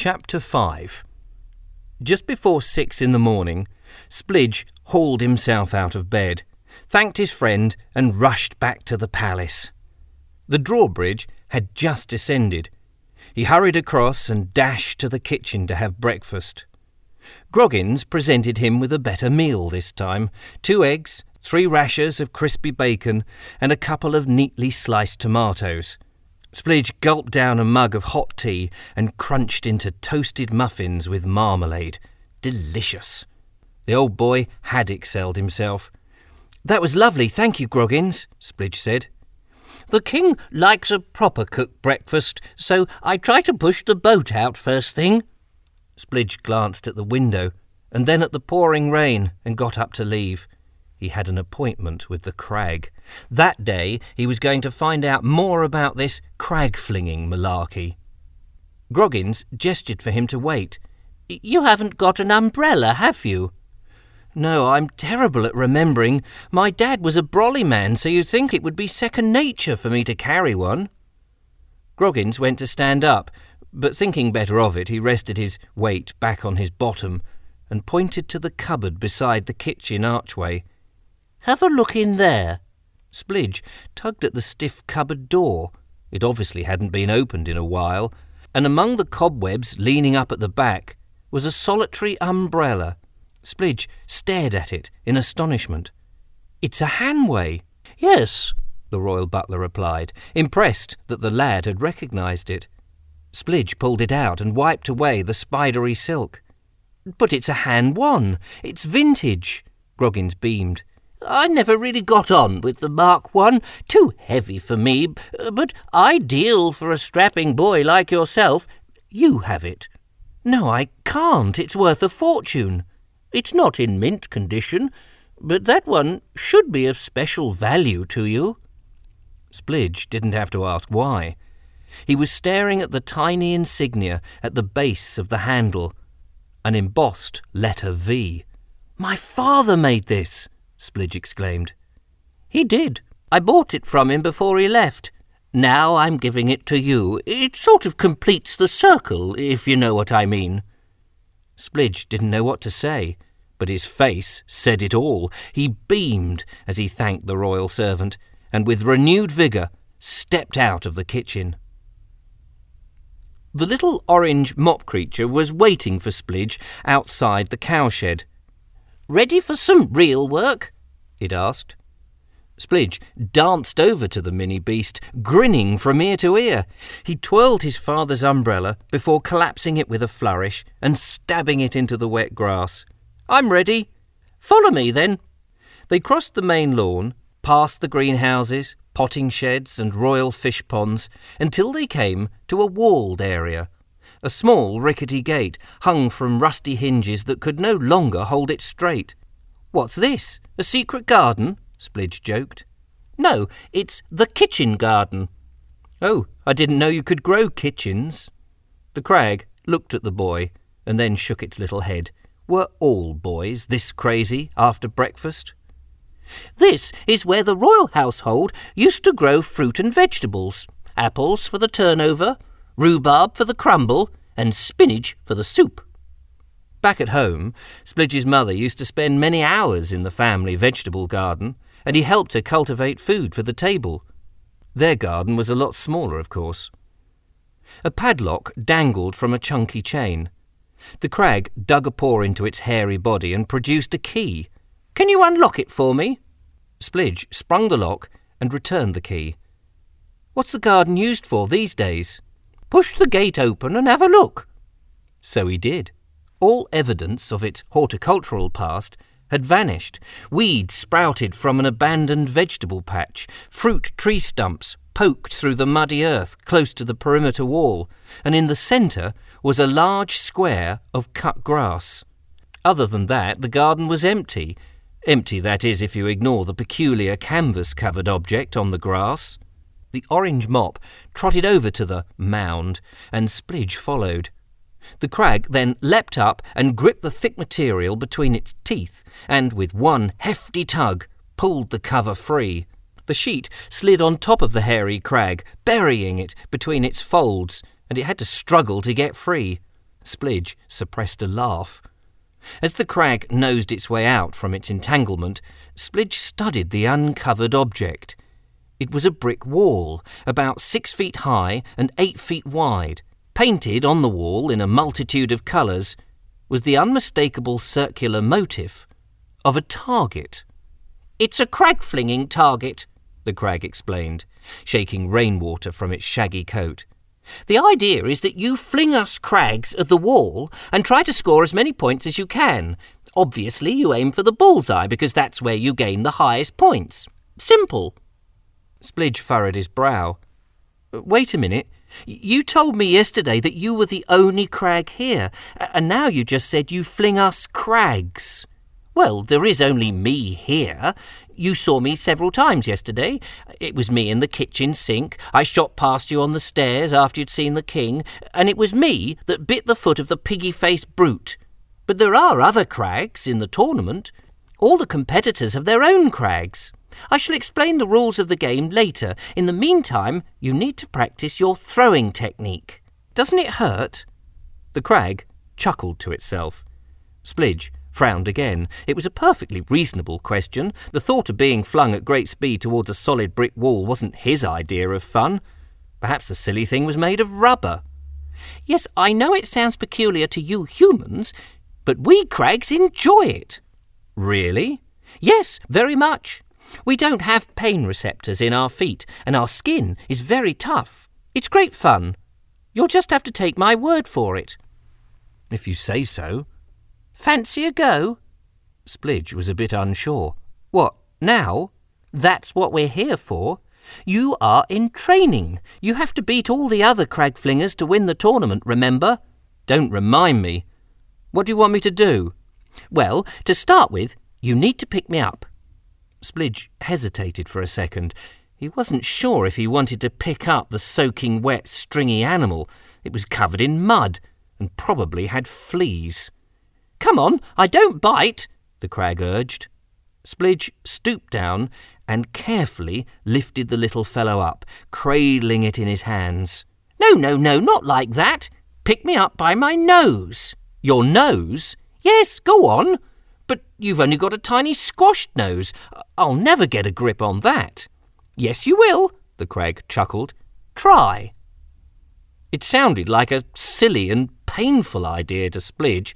Chapter 5. Just before 6 in the morning, Splidge hauled himself out of bed, thanked his friend and rushed back to the palace. The drawbridge had just descended. He hurried across and dashed to the kitchen to have breakfast. Groggins presented him with a better meal this time: 2 eggs, 3 rashers of crispy bacon and a couple of neatly sliced tomatoes. Splidge gulped down a mug of hot tea and crunched into toasted muffins with marmalade. Delicious. The old boy had excelled himself. "That was lovely, thank you, Groggins," Splidge said. "The king likes a proper cooked breakfast, so I try to push the boat out first thing." Splidge glanced at the window and then at the pouring rain and got up to leave. He had an appointment with the crag. That day he was going to find out more about this cragflinging malarkey. Groggins gestured for him to wait. "You haven't got an umbrella, have you?" "No, I'm terrible at remembering. My dad was a brolly man, so you'd think it would be second nature for me to carry one." Groggins went to stand up, but thinking better of it, he rested his weight back on his bottom and pointed to the cupboard beside the kitchen archway. "Have a look in there." Splidge tugged at the stiff cupboard door. It obviously hadn't been opened in a while, and among the cobwebs leaning up at the back was a solitary umbrella. Splidge stared at it in astonishment. "It's a Hanway." "Yes," the royal butler replied, impressed that the lad had recognised it. Splidge pulled it out and wiped away the spidery silk. "But it's a Han 1. It's vintage." Groggins beamed. "I never really got on with the Mark 1. Too heavy for me, but ideal for a strapping boy like yourself. You have it." "No, I can't. It's worth a fortune." "It's not in mint condition, but that one should be of special value to you." Splidge didn't have to ask why. He was staring at the tiny insignia at the base of the handle, an embossed letter V. "My father made this!" Splidge exclaimed. "He did. I bought it from him before he left. Now I'm giving it to you. It sort of completes the circle, if you know what I mean." Splidge didn't know what to say, but his face said it all. He beamed as he thanked the royal servant, and with renewed vigour stepped out of the kitchen. The little orange mop creature was waiting for Splidge outside the cowshed. "Ready for some real work?" it asked. Splidge danced over to the mini beast, grinning from ear to ear. He twirled his father's umbrella before collapsing it with a flourish and stabbing it into the wet grass. "I'm ready." "Follow me, then." They crossed the main lawn, past the greenhouses, potting sheds and royal fish ponds, until they came to a walled area. A small rickety gate hung from rusty hinges that could no longer hold it straight. "What's this? A secret garden?" Splidge joked. "No, it's the kitchen garden." "Oh, I didn't know you could grow kitchens." The crag looked at the boy and then shook its little head. Were all boys this crazy after breakfast? "This is where the royal household used to grow fruit and vegetables. Apples for the turnover, rhubarb for the crumble, and spinach for the soup." Back at home, Splidge's mother used to spend many hours in the family vegetable garden, and he helped her cultivate food for the table. Their garden was a lot smaller, of course. A padlock dangled from a chunky chain. The crag dug a paw into its hairy body and produced a key. "Can you unlock it for me?" Splidge sprung the lock and returned the key. "What's the garden used for these days?" "Push the gate open and have a look." So he did. All evidence of its horticultural past had vanished. Weeds sprouted from an abandoned vegetable patch. Fruit tree stumps poked through the muddy earth close to the perimeter wall, and in the centre was a large square of cut grass. Other than that, the garden was empty. Empty, that is, if you ignore the peculiar canvas-covered object on the grass. The orange mop trotted over to the mound, and Splidge followed. The crag then leapt up and gripped the thick material between its teeth, and with one hefty tug pulled the cover free. The sheet slid on top of the hairy crag, burying it between its folds, and it had to struggle to get free. Splidge suppressed a laugh. As the crag nosed its way out from its entanglement, Splidge studied the uncovered object. It was a brick wall, about 6 feet high and 8 feet wide. Painted on the wall in a multitude of colours was the unmistakable circular motif of a target. "It's a cragflinging target," the crag explained, shaking rainwater from its shaggy coat. "The idea is that you fling us crags at the wall and try to score as many points as you can. Obviously, you aim for the bullseye because that's where you gain the highest points. Simple." Splidge furrowed his brow. "Wait a minute. You told me yesterday that you were the only crag here, and now you just said you fling us crags." "Well, there is only me here. You saw me several times yesterday. It was me in the kitchen sink. I shot past you on the stairs after you'd seen the king, and it was me that bit the foot of the piggy-faced brute. But there are other crags in the tournament. All the competitors have their own crags. I shall explain the rules of the game later. In the meantime, you need to practice your throwing technique." "Doesn't it hurt?" The crag chuckled to itself. Splidge frowned again. It was a perfectly reasonable question. The thought of being flung at great speed towards a solid brick wall wasn't his idea of fun. Perhaps the silly thing was made of rubber. "Yes, I know it sounds peculiar to you humans, but we crags enjoy it." "Really?" "Yes, very much. We don't have pain receptors in our feet, and our skin is very tough. It's great fun. You'll just have to take my word for it." "If you say so." "Fancy a go?" Splidge was a bit unsure. "What, now?" "That's what we're here for. You are in training. You have to beat all the other cragflingers to win the tournament, remember?" "Don't remind me. What do you want me to do?" "Well, to start with, you need to pick me up." Splidge hesitated for a second. He wasn't sure if he wanted to pick up the soaking wet, stringy animal. It was covered in mud and probably had fleas. "Come on, I don't bite," the crag urged. Splidge stooped down and carefully lifted the little fellow up, cradling it in his hands. No, not like that. Pick me up by my nose." "Your nose?" "Yes, go on." "But you've only got a tiny squashed nose. I'll never get a grip on that." "Yes, you will," the crag chuckled. "Try." It sounded like a silly and painful idea to Splidge.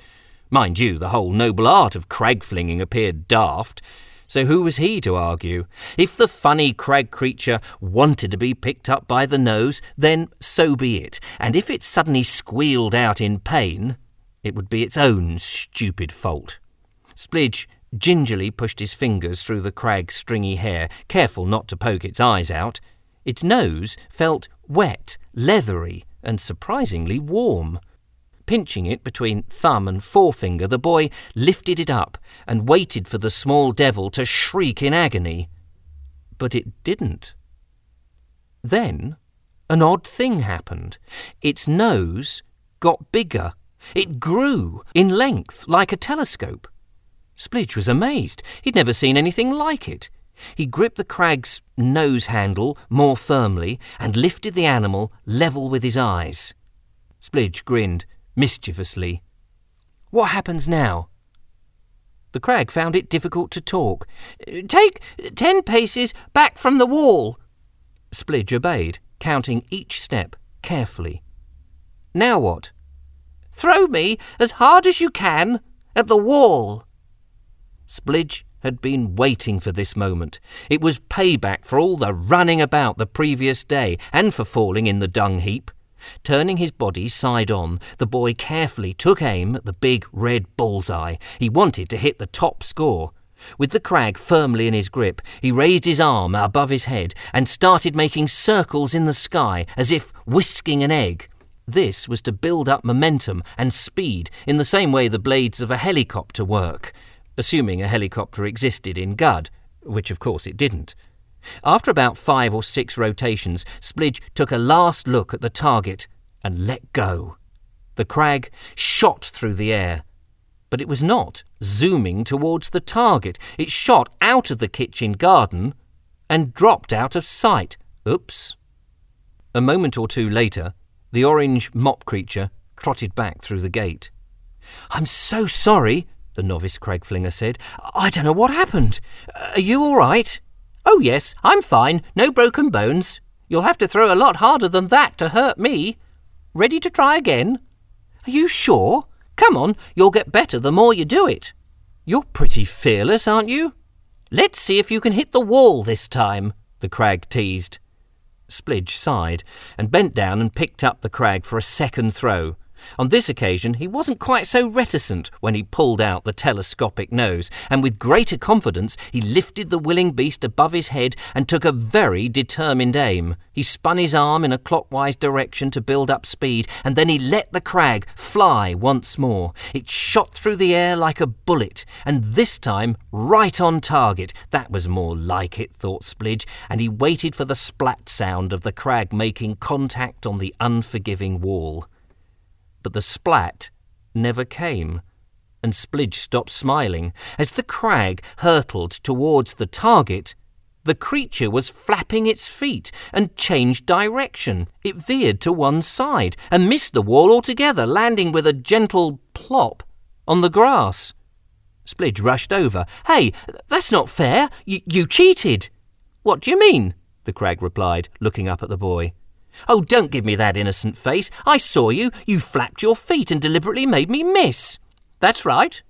Mind you, the whole noble art of cragflinging appeared daft, so who was he to argue? If the funny crag creature wanted to be picked up by the nose, then so be it, and if it suddenly squealed out in pain, it would be its own stupid fault. Splidge gingerly pushed his fingers through the crag's stringy hair, careful not to poke its eyes out. Its nose felt wet, leathery, and surprisingly warm. Pinching it between thumb and forefinger, the boy lifted it up and waited for the small devil to shriek in agony. But it didn't. Then an odd thing happened. Its nose got bigger. It grew in length like a telescope. Splidge was amazed. He'd never seen anything like it. He gripped the crag's nose handle more firmly and lifted the animal level with his eyes. Splidge grinned mischievously. "What happens now?" The crag found it difficult to talk. "Take 10 paces back from the wall." Splidge obeyed, counting each step carefully. "Now what?" "Throw me as hard as you can at the wall." Splidge had been waiting for this moment. It was payback for all the running about the previous day and for falling in the dung heap. Turning his body side on, the boy carefully took aim at the big red bullseye. He wanted to hit the top score. With the crag firmly in his grip, he raised his arm above his head and started making circles in the sky as if whisking an egg. This was to build up momentum and speed in the same way the blades of a helicopter work, assuming a helicopter existed in Gud, which of course it didn't. After about 5 or 6 rotations, Splidge took a last look at the target and let go. The crag shot through the air, but it was not zooming towards the target. It shot out of the kitchen garden and dropped out of sight. Oops. A moment or two later, the orange mop creature trotted back through the gate. "I'm so sorry," the novice cragflinger said. "I don't know what happened. Are you all right?" "Oh yes, I'm fine. No broken bones. You'll have to throw a lot harder than that to hurt me. Ready to try again?" "Are you sure?" "Come on, you'll get better the more you do it." "You're pretty fearless, aren't you?" "Let's see if you can hit the wall this time," the crag teased. Splidge sighed and bent down and picked up the crag for a second throw. On this occasion he wasn't quite so reticent when he pulled out the telescopic nose, and with greater confidence he lifted the willing beast above his head and took a very determined aim. He spun his arm in a clockwise direction to build up speed, and then he let the crag fly once more. It shot through the air like a bullet, and this time right on target. That was more like it, thought Splidge, and he waited for the splat sound of the crag making contact on the unforgiving wall. But the splat never came, and Splidge stopped smiling. As the crag hurtled towards the target, the creature was flapping its feet and changed direction. It veered to one side and missed the wall altogether, landing with a gentle plop on the grass. Splidge rushed over. "Hey, that's not fair. You cheated." "What do you mean?" the crag replied, looking up at the boy. "Oh, don't give me that innocent face. I saw you. You flapped your feet and deliberately made me miss." "That's right."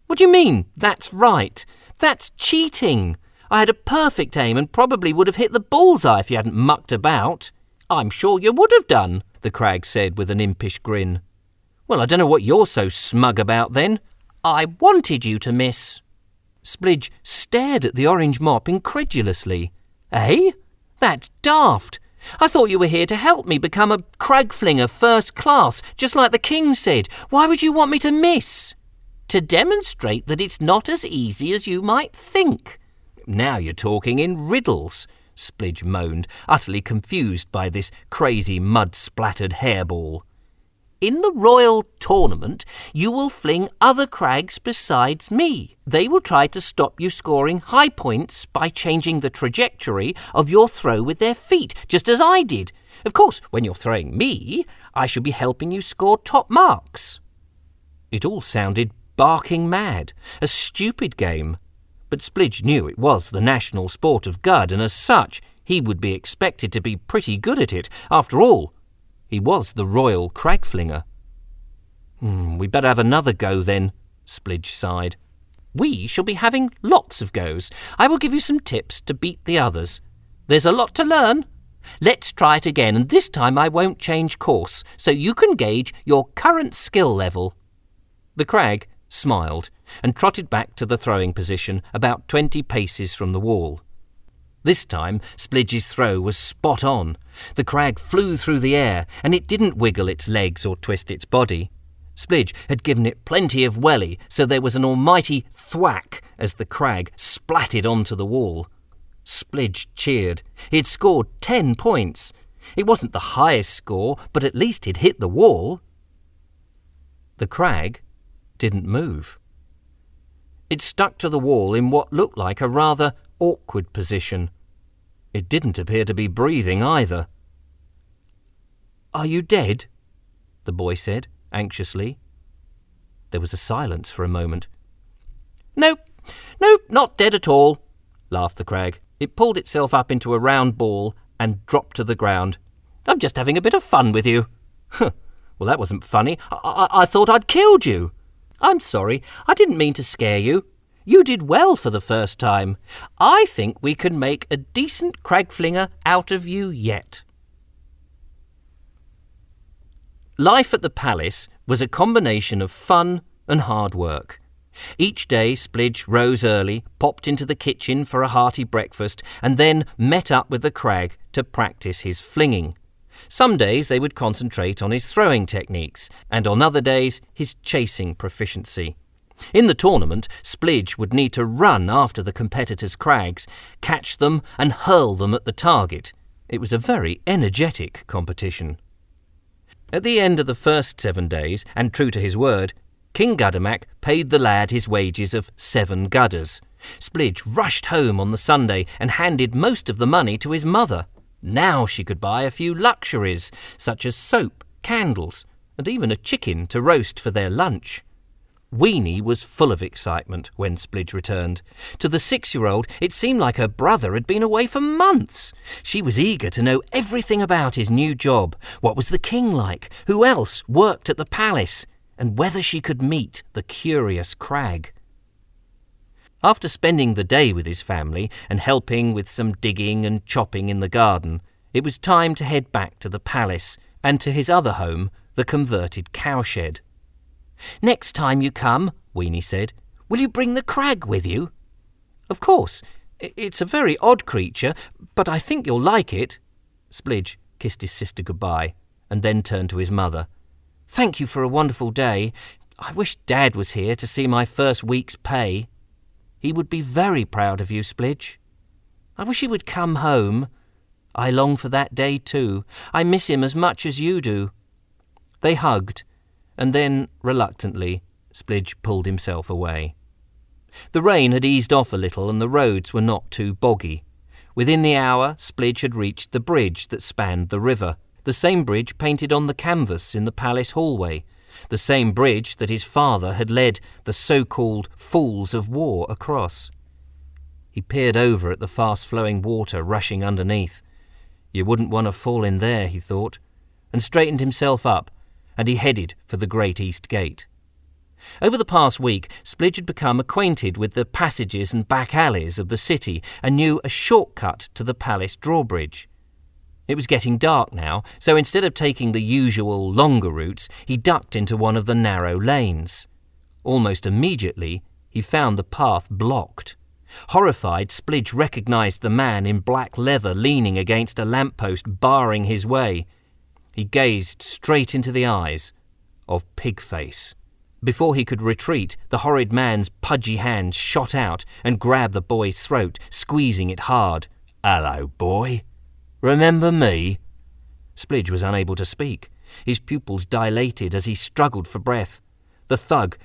"What do you mean, that's right?" "That's cheating. I had a perfect aim and probably would have hit the bullseye if you hadn't mucked about." "I'm sure you would have done," the crag said with an impish grin. "Well, I don't know what you're so smug about then." "I wanted you to miss." Splidge stared at the orange mop incredulously. "Eh? That's daft. I thought you were here to help me become a cragflinger first class, just like the king said. Why would you want me to miss?" "To demonstrate that it's not as easy as you might think." "Now you're talking in riddles," Splidge moaned, utterly confused by this crazy mud-splattered hairball. "In the royal tournament, you will fling other crags besides me. They will try to stop you scoring high points by changing the trajectory of your throw with their feet, just as I did. Of course, when you're throwing me, I shall be helping you score top marks." It all sounded barking mad, a stupid game. But Splidge knew it was the national sport of Gud, and as such, he would be expected to be pretty good at it. After all, he was the Royal Cragflinger. "We'd better have another go then," Splidge sighed. "We shall be having lots of goes. I will give you some tips to beat the others. There's a lot to learn. Let's try it again, and this time I won't change course, so you can gauge your current skill level." The crag smiled and trotted back to the throwing position about 20 paces from the wall. This time, Splidge's throw was spot on. The crag flew through the air, and it didn't wiggle its legs or twist its body. Splidge had given it plenty of welly, so there was an almighty thwack as the crag splatted onto the wall. Splidge cheered. He had scored 10 points. It wasn't the highest score, but at least he'd hit the wall. The crag didn't move. It stuck to the wall in what looked like a rather awkward position. It didn't appear to be breathing either. "Are you dead?" the boy said, anxiously. There was a silence for a moment. "Nope, not dead at all," laughed the crag. It pulled itself up into a round ball and dropped to the ground. "I'm just having a bit of fun with you." "Well, that wasn't funny. I thought I'd killed you." "I'm sorry, I didn't mean to scare you. You did well for the first time. I think we can make a decent cragflinger out of you yet." Life at the palace was a combination of fun and hard work. Each day Splidge rose early, popped into the kitchen for a hearty breakfast, and then met up with the crag to practice his flinging. Some days they would concentrate on his throwing techniques, and on other days his chasing proficiency. In the tournament, Splidge would need to run after the competitors' crags, catch them and hurl them at the target. It was a very energetic competition. At the end of the first 7 days, and true to his word, King Guddamac paid the lad his wages of 7 gudders. Splidge rushed home on the Sunday and handed most of the money to his mother. Now she could buy a few luxuries, such as soap, candles, and even a chicken to roast for their lunch. Weenie was full of excitement when Splidge returned. To the 6-year-old, it seemed like her brother had been away for months. She was eager to know everything about his new job. What was the king like? Who else worked at the palace? And whether she could meet the curious crag. After spending the day with his family and helping with some digging and chopping in the garden, it was time to head back to the palace and to his other home, the converted cowshed. "Next time you come," Weenie said, "will you bring the crag with you?" "Of course. It's a very odd creature, but I think you'll like it." Splidge kissed his sister goodbye and then turned to his mother. "Thank you for a wonderful day. I wish Dad was here to see my first week's pay." "He would be very proud of you, Splidge." "I wish he would come home." "I long for that day too. I miss him as much as you do." They hugged, and then, reluctantly, Splidge pulled himself away. The rain had eased off a little and the roads were not too boggy. Within the hour, Splidge had reached the bridge that spanned the river, the same bridge painted on the canvas in the palace hallway, the same bridge that his father had led the so-called fools of war across. He peered over at the fast-flowing water rushing underneath. You wouldn't want to fall in there, he thought, and straightened himself up, and he headed for the Great East Gate. Over the past week, Splidge had become acquainted with the passages and back alleys of the city and knew a shortcut to the palace drawbridge. It was getting dark now, so instead of taking the usual longer routes, he ducked into one of the narrow lanes. Almost immediately, he found the path blocked. Horrified, Splidge recognised the man in black leather leaning against a lamppost barring his way. He gazed straight into the eyes of Pigface. Before he could retreat, the horrid man's pudgy hands shot out and grabbed the boy's throat, squeezing it hard. "Hello, boy. Remember me?" Splidge was unable to speak. His pupils dilated as he struggled for breath. The thug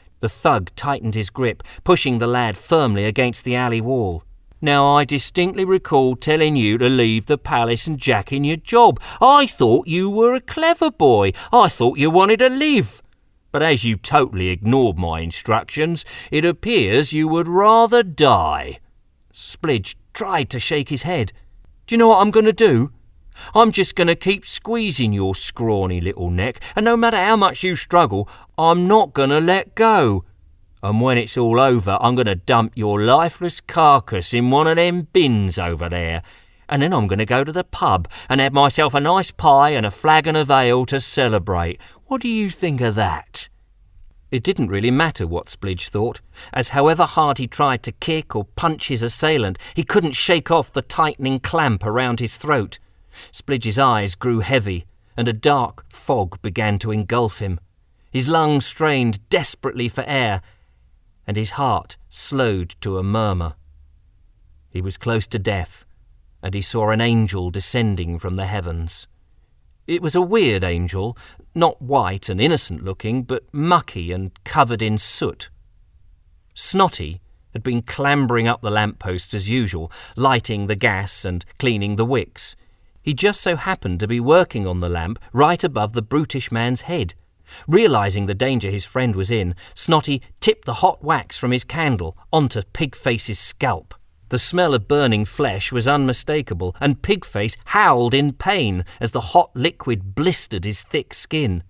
tightened his grip, pushing the lad firmly against the alley wall. "Now I distinctly recall telling you to leave the palace and jack in your job. I thought you were a clever boy. I thought you wanted to live. But as you totally ignored my instructions, it appears you would rather die." Splidge tried to shake his head. "Do you know what I'm going to do? I'm just going to keep squeezing your scrawny little neck, and no matter how much you struggle, I'm not going to let go. And when it's all over, I'm going to dump your lifeless carcass in one of them bins over there. And then I'm going to go to the pub and have myself a nice pie and a flagon of ale to celebrate. What do you think of that?" It didn't really matter what Splidge thought, as however hard he tried to kick or punch his assailant, he couldn't shake off the tightening clamp around his throat. Splidge's eyes grew heavy, and a dark fog began to engulf him. His lungs strained desperately for air, and his heart slowed to a murmur. He was close to death, and he saw an angel descending from the heavens. It was a weird angel, not white and innocent-looking, but mucky and covered in soot. Snotty had been clambering up the lampposts as usual, lighting the gas and cleaning the wicks. He just so happened to be working on the lamp right above the brutish man's head. Realising the danger his friend was in, Snotty tipped the hot wax from his candle onto Pigface's scalp. The smell of burning flesh was unmistakable, and Pigface howled in pain as the hot liquid blistered his thick skin.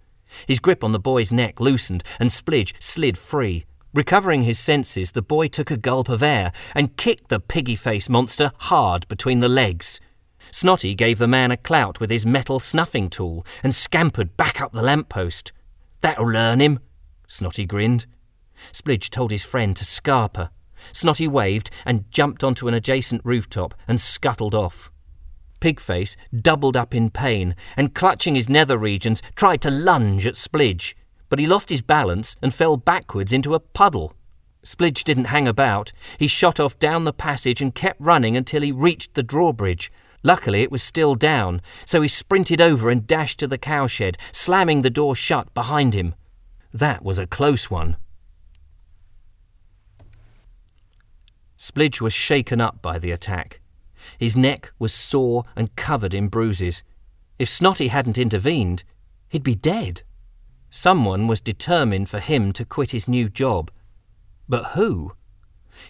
His grip on the boy's neck loosened, and Splidge slid free. Recovering his senses, the boy took a gulp of air and kicked the piggy-face monster hard between the legs. Snotty gave the man a clout with his metal snuffing tool and scampered back up the lamppost. "That'll learn him," Snotty grinned. Splidge told his friend to scupper. Snotty waved and jumped onto an adjacent rooftop and scuttled off. Pigface doubled up in pain and, clutching his nether regions, tried to lunge at Splidge, but he lost his balance and fell backwards into a puddle. Splidge didn't hang about. He shot off down the passage and kept running until he reached the drawbridge. Luckily it was still down, so he sprinted over and dashed to the cowshed, slamming the door shut behind him. That was a close one. Splidge was shaken up by the attack. His neck was sore and covered in bruises. If Snotty hadn't intervened, he'd be dead. Someone was determined for him to quit his new job. But who?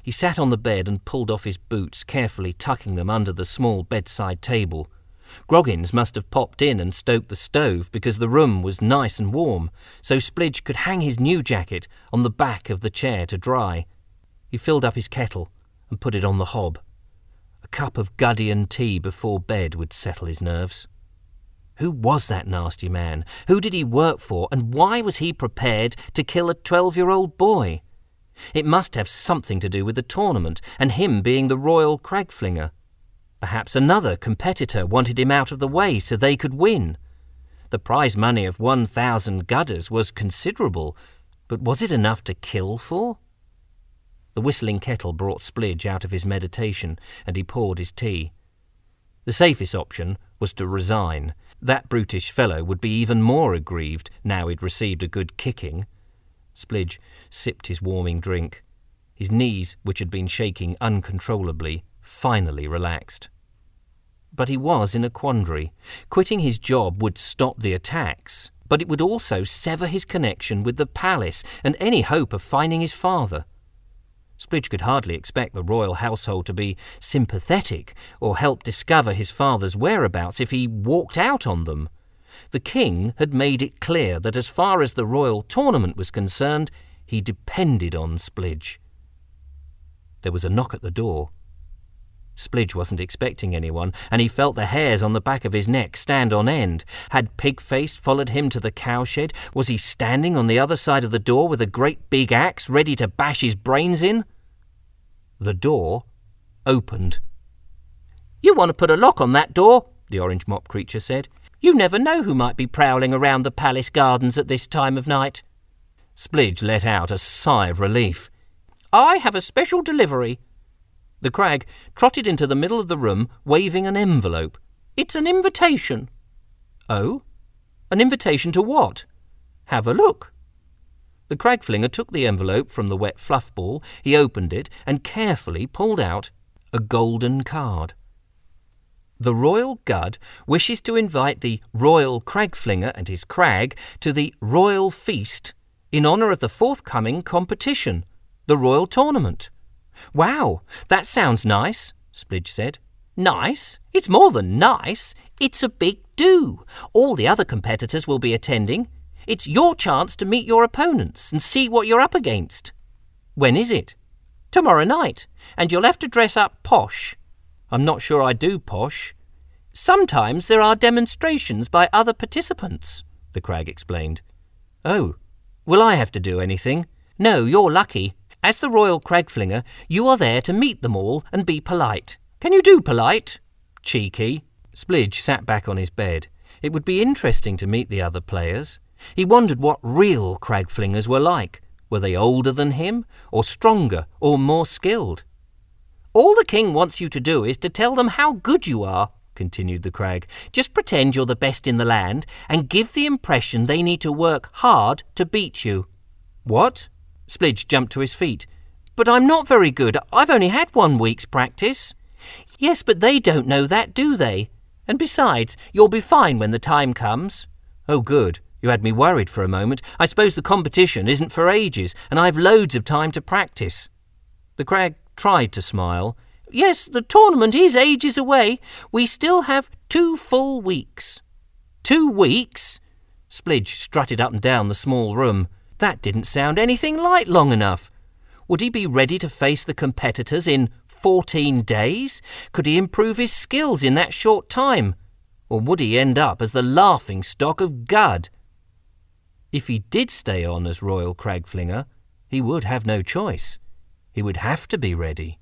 He sat on the bed and pulled off his boots, carefully tucking them under the small bedside table. Groggins must have popped in and stoked the stove because the room was nice and warm, so Splidge could hang his new jacket on the back of the chair to dry. He filled up his kettle and put it on the hob. A cup of Guddian tea before bed would settle his nerves. Who was that nasty man? Who did he work for, and why was he prepared to kill a 12-year-old boy? It must have something to do with the tournament and him being the Royal Cragflinger. Perhaps another competitor wanted him out of the way so they could win. The prize money of 1,000 gudders was considerable, but was it enough to kill for? The whistling kettle brought Splidge out of his meditation, and he poured his tea. The safest option was to resign. That brutish fellow would be even more aggrieved now he'd received a good kicking. Splidge sipped his warming drink. His knees, which had been shaking uncontrollably, finally relaxed. But he was in a quandary. Quitting his job would stop the attacks, but it would also sever his connection with the palace and any hope of finding his father. Splidge could hardly expect the royal household to be sympathetic or help discover his father's whereabouts if he walked out on them. The king had made it clear that as far as the royal tournament was concerned, he depended on Splidge. There was a knock at the door. Splidge wasn't expecting anyone, and he felt the hairs on the back of his neck stand on end. Had Pigface followed him to the cowshed? Was he standing on the other side of the door with a great big axe ready to bash his brains in? The door opened. "You want to put a lock on that door," the orange mop creature said. "You never know who might be prowling around the palace gardens at this time of night." Splidge let out a sigh of relief. "I have a special delivery." The crag trotted into the middle of the room, waving an envelope. "It's an invitation." "Oh? An invitation to what?" "Have a look." The cragflinger took the envelope from the wet fluff ball. He opened it and carefully pulled out a golden card. "The Royal Gud wishes to invite the Royal Cragflinger and his crag to the Royal Feast in honour of the forthcoming competition, the Royal Tournament." "Wow, that sounds nice," Splidge said. "Nice? It's more than nice. It's a big do. All the other competitors will be attending. It's your chance to meet your opponents and see what you're up against." "When is it?" "Tomorrow night, and you'll have to dress up posh." "I'm not sure I do posh." "Sometimes there are demonstrations by other participants," the crag explained. "Oh, will I have to do anything?" "No, you're lucky. As the Royal Cragflinger, you are there to meet them all and be polite. Can you do polite?" "Cheeky." Splidge sat back on his bed. It would be interesting to meet the other players. He wondered what real Cragflingers were like. Were they older than him, or stronger, or more skilled? "All the king wants you to do is to tell them how good you are," continued the crag. "Just pretend you're the best in the land and give the impression they need to work hard to beat you." "What?" Splidge jumped to his feet. "But I'm not very good. I've only had 1 week's practice." "Yes, but they don't know that, do they? And besides, you'll be fine when the time comes." "Oh, good. You had me worried for a moment. I suppose the competition isn't for ages, and I've loads of time to practice." The crag tried to smile. "Yes, the tournament is ages away. We still have 2 full weeks." 2 weeks? Splidge strutted up and down the small room. That didn't sound anything like long enough. Would he be ready to face the competitors in 14 days? Could he improve his skills in that short time? Or would he end up as the laughing-stock of Gud? If he did stay on as Royal Cragflinger, he would have no choice. He would have to be ready.